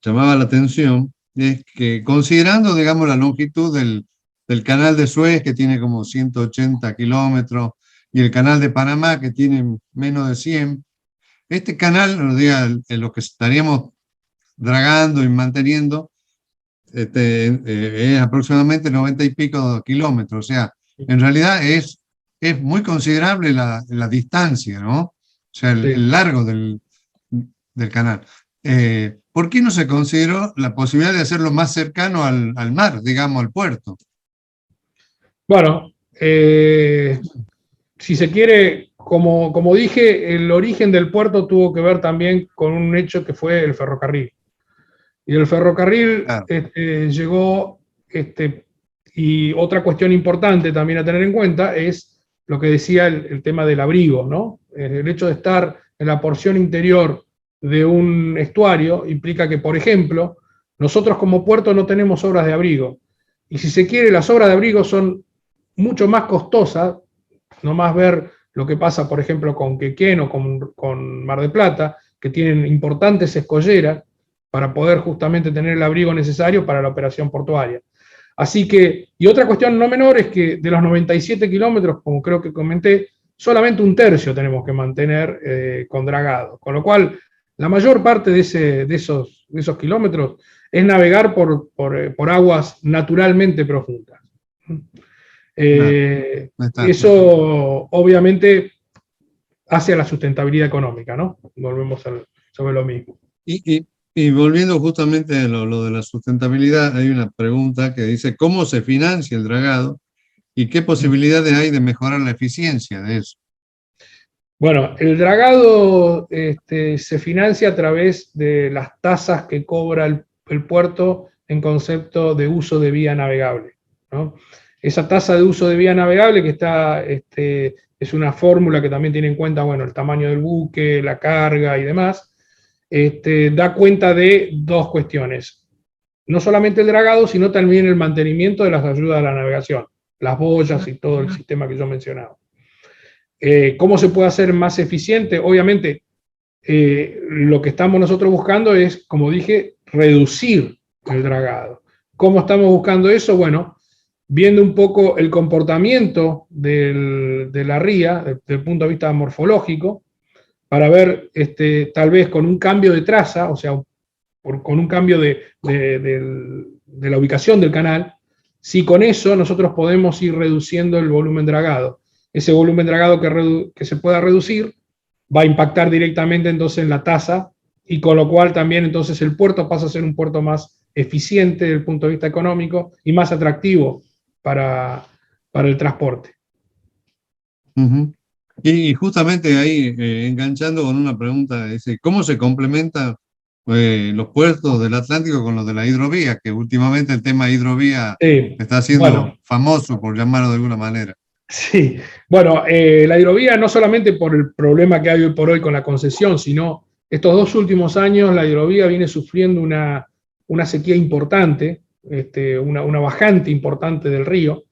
llamaba la atención es que, considerando, digamos, la longitud del canal de Suez, que tiene como 180 kilómetros, y el canal de Panamá, que tiene menos de 100, este canal, en lo que estaríamos dragando y manteniendo, es aproximadamente 90 y pico kilómetros. O sea, en realidad es muy considerable la distancia, ¿no? O sea, el largo del canal. ¿Por qué no se consideró la posibilidad de hacerlo más cercano al mar, digamos, al puerto? Bueno, si se quiere, como dije, el origen del puerto tuvo que ver también con un hecho que fue el ferrocarril. Y el ferrocarril Claro. llegó, y otra cuestión importante también a tener en cuenta es lo que decía el tema del abrigo, ¿no? El hecho de estar en la porción interior de un estuario implica que, por ejemplo, nosotros como puerto no tenemos obras de abrigo. Y si se quiere, las obras de abrigo son mucho más costosas, nomás ver lo que pasa, por ejemplo, con Quequén o con Mar del Plata, que tienen importantes escolleras para poder justamente tener el abrigo necesario para la operación portuaria. Así que, y otra cuestión no menor es que de los 97 kilómetros, como creo que comenté, solamente un tercio tenemos que mantener con dragado, con lo cual la mayor parte de esos kilómetros es navegar por aguas naturalmente profundas. Eso obviamente hace a la sustentabilidad económica, ¿no? Volvemos sobre lo mismo. Y volviendo justamente a lo de la sustentabilidad, hay una pregunta que dice: ¿cómo se financia el dragado y qué posibilidades hay de mejorar la eficiencia de eso? Bueno, el dragado se financia a través de las tasas que cobra el puerto en concepto de uso de vía navegable, ¿no? Esa tasa de uso de vía navegable que está, es una fórmula que también tiene en cuenta, bueno, el tamaño del buque, la carga y demás, da cuenta de dos cuestiones. No solamente el dragado, sino también el mantenimiento de las ayudas a la navegación, las boyas y todo el sistema que yo mencionaba. ¿Cómo se puede hacer más eficiente? Obviamente, lo que estamos nosotros buscando es, como dije, reducir el dragado. ¿Cómo estamos buscando eso? Bueno, viendo un poco el comportamiento de la ría, desde el punto de vista morfológico, para ver, tal vez con un cambio de traza, o sea, con un cambio de la ubicación del canal, si con eso nosotros podemos ir reduciendo el volumen dragado. Ese volumen dragado que se pueda reducir va a impactar directamente entonces en la tasa, y con lo cual también entonces el puerto pasa a ser un puerto más eficiente desde el punto de vista económico y más atractivo para el transporte. Y justamente ahí, enganchando con una pregunta, dice, ¿cómo se complementan los puertos del Atlántico con los de la hidrovía? Que últimamente el tema hidrovía está siendo Bueno, famoso, por llamarlo de alguna manera. sí, bueno, la hidrovía no solamente por el problema que hay hoy por hoy con la concesión, sino estos 2 últimos años la hidrovía viene sufriendo una sequía importante, una bajante importante del río,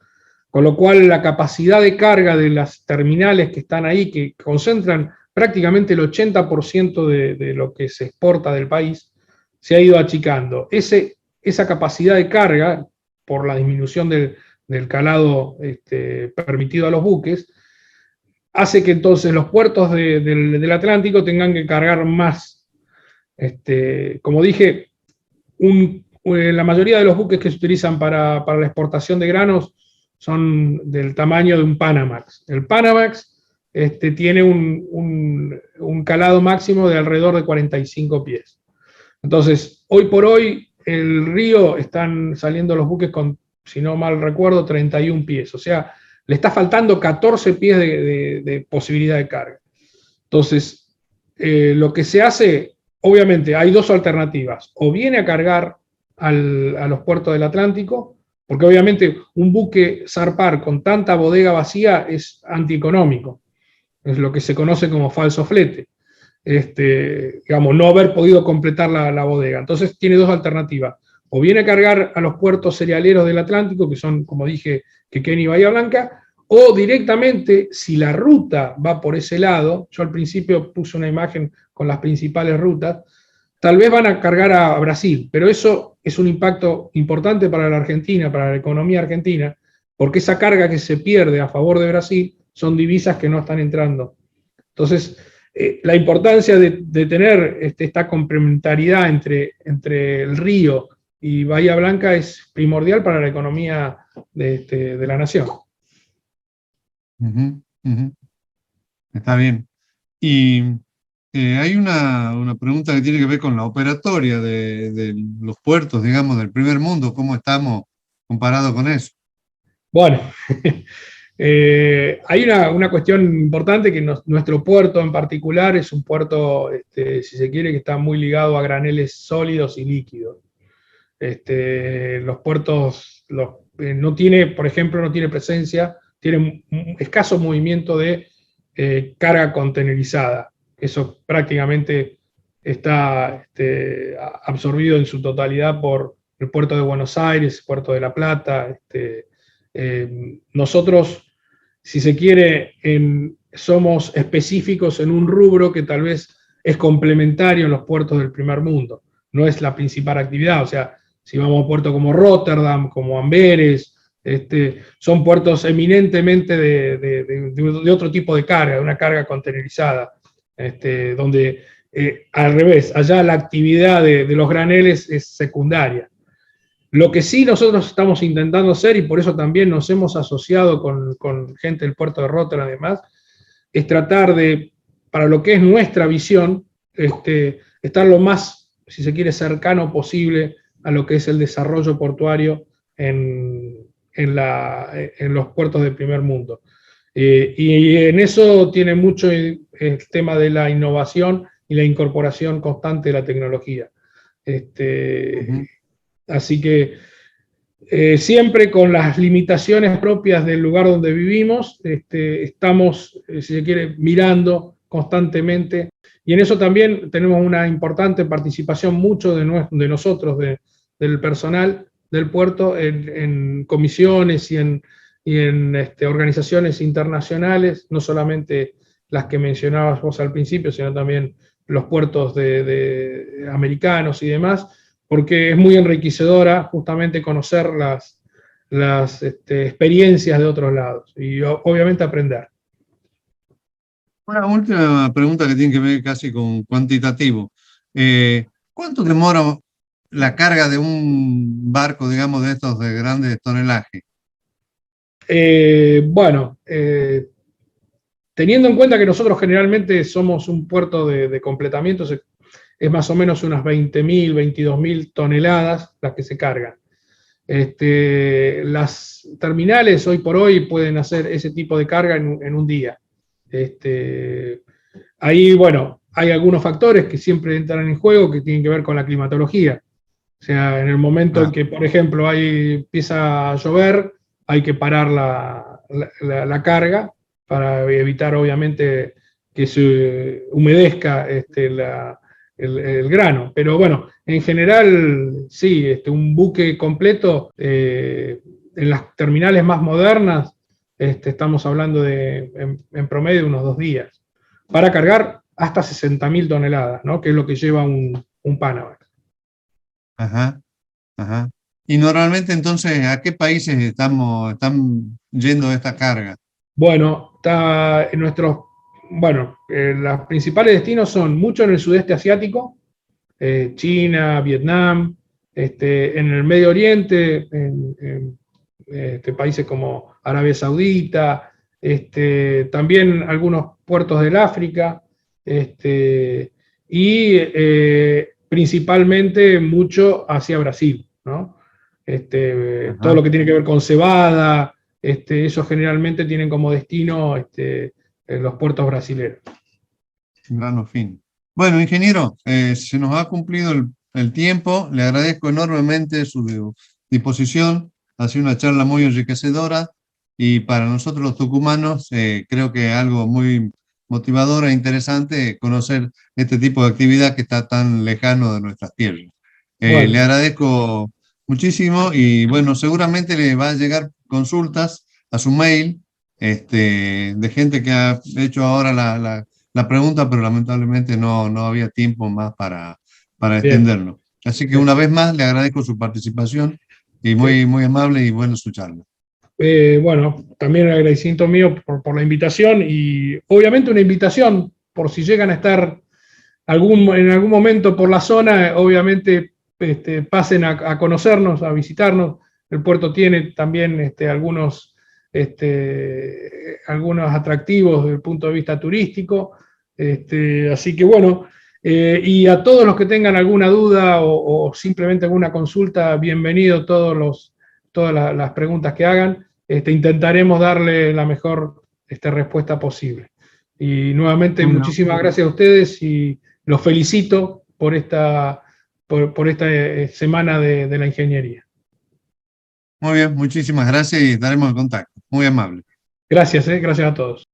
con lo cual la capacidad de carga de las terminales que están ahí, que concentran prácticamente el 80% de lo que se exporta del país, se ha ido achicando. Esa capacidad de carga, por la disminución del calado permitido a los buques, hace que entonces los puertos del Atlántico tengan que cargar más. Como dije, la mayoría de los buques que se utilizan para la exportación de granos son del tamaño de un Panamax. El Panamax tiene un calado máximo de alrededor de 45 pies. Entonces, hoy por hoy, el río están saliendo los buques con, si no mal recuerdo, 31 pies. O sea, le está faltando 14 pies de posibilidad de carga. Entonces, lo que se hace, obviamente, hay dos alternativas. O viene a cargar a los puertos del Atlántico, porque obviamente un buque zarpar con tanta bodega vacía es antieconómico. Es lo que se conoce como falso flete. Digamos, no haber podido completar la bodega. Entonces tiene dos alternativas. O viene a cargar a los puertos cerealeros del Atlántico, que son, como dije, Quequén y Bahía Blanca, o directamente, si la ruta va por ese lado, yo al principio puse una imagen con las principales rutas, tal vez van a cargar a Brasil, pero eso es un impacto importante para la Argentina, para la economía argentina, porque esa carga que se pierde a favor de Brasil son divisas que no están entrando. Entonces, la importancia de tener esta complementariedad entre el río y Bahía Blanca es primordial para la economía de la nación. Ujú, ujú. Está bien. Y hay una pregunta que tiene que ver con la operatoria de los puertos, digamos, del primer mundo. ¿Cómo estamos comparados con eso? Bueno, hay una cuestión importante que nuestro puerto en particular es un puerto, si se quiere, que está muy ligado a graneles sólidos y líquidos. Los puertos no tiene, por ejemplo, no tiene presencia, tiene un escaso movimiento de carga contenerizada. Eso prácticamente está absorbido en su totalidad por el puerto de Buenos Aires, el puerto de La Plata. Nosotros, si se quiere, somos específicos en un rubro que tal vez es complementario en los puertos del primer mundo. No es la principal actividad, o sea, si vamos a puertos como Rotterdam, como Amberes, son puertos eminentemente de otro tipo de carga, de una carga contenerizada, donde al revés, allá la actividad de los graneles es secundaria. Lo que sí nosotros estamos intentando hacer, y por eso también nos hemos asociado con gente del puerto de Rotterdam además, es tratar de, para lo que es nuestra visión, estar lo más, si se quiere, cercano posible a lo que es el desarrollo portuario en los puertos del primer mundo. Y en eso tiene mucho el tema de la innovación y la incorporación constante de la tecnología. Ujú. Así que siempre con las limitaciones propias del lugar donde vivimos, estamos, si se quiere, mirando constantemente. Y en eso también tenemos una importante participación, mucho de nosotros, del personal del puerto, en comisiones y en organizaciones internacionales, no solamente las que mencionabas vos al principio, sino también los puertos de americanos y demás, porque es muy enriquecedora justamente conocer las experiencias de otros lados y obviamente aprender. Una última pregunta que tiene que ver casi con cuantitativo. ¿Cuánto demora la carga de un barco, digamos, de estos de grandes tonelajes? Bueno, teniendo en cuenta que nosotros generalmente somos un puerto de completamiento, es más o menos unas 20.000, 22.000 toneladas las que se cargan. Las terminales hoy por hoy pueden hacer ese tipo de carga en un día. Ahí, bueno, hay algunos factores que siempre entran en juego que tienen que ver con la climatología. O sea, en el momento en que, por ejemplo, empieza a llover, hay que parar la carga para evitar, obviamente, que se humedezca el grano. Pero bueno, en general, sí, un buque completo, en las terminales más modernas, estamos hablando en promedio de unos 2 días, para cargar hasta 60.000 toneladas, ¿no? Que es lo que lleva un Panamax. Ajá, ajá. Y normalmente entonces, ¿a qué países están yendo esta carga? Bueno, está en los principales destinos son mucho en el sudeste asiático, China, Vietnam, en el Medio Oriente, en países como Arabia Saudita, también algunos puertos del África, y principalmente mucho hacia Brasil, ¿no? Todo Ajá, lo que tiene que ver con cebada, esos generalmente tienen como destino los puertos brasileños. grano fino. Bueno, ingeniero, se nos ha cumplido el tiempo. Le agradezco enormemente su disposición. Ha sido una charla muy enriquecedora y para nosotros los tucumanos creo que es algo muy motivador e interesante conocer este tipo de actividad que está tan lejano de nuestras tierras. Le Bueno, agradezco muchísimo y bueno, seguramente le va a llegar consultas a su mail de gente que ha hecho ahora la pregunta, pero lamentablemente no había tiempo más para bien, extenderlo. Así que una bien. vez más le agradezco su participación y Sí. muy amable y bueno su charla. Bueno, también el agradecimiento mío por la invitación y obviamente una invitación por si llegan a estar en algún momento por la zona, obviamente pasen a conocernos, a visitarnos. El puerto tiene también algunos atractivos desde el punto de vista turístico. Así que bueno, y a todos los que tengan alguna duda o simplemente alguna consulta, bienvenido todas las preguntas que hagan. Intentaremos darle la mejor respuesta posible. Y nuevamente, Bueno, muchísimas gracias a ustedes y los felicito por esta semana de la ingeniería. muy bien, muchísimas gracias y estaremos en contacto. Muy amable. Gracias a todos.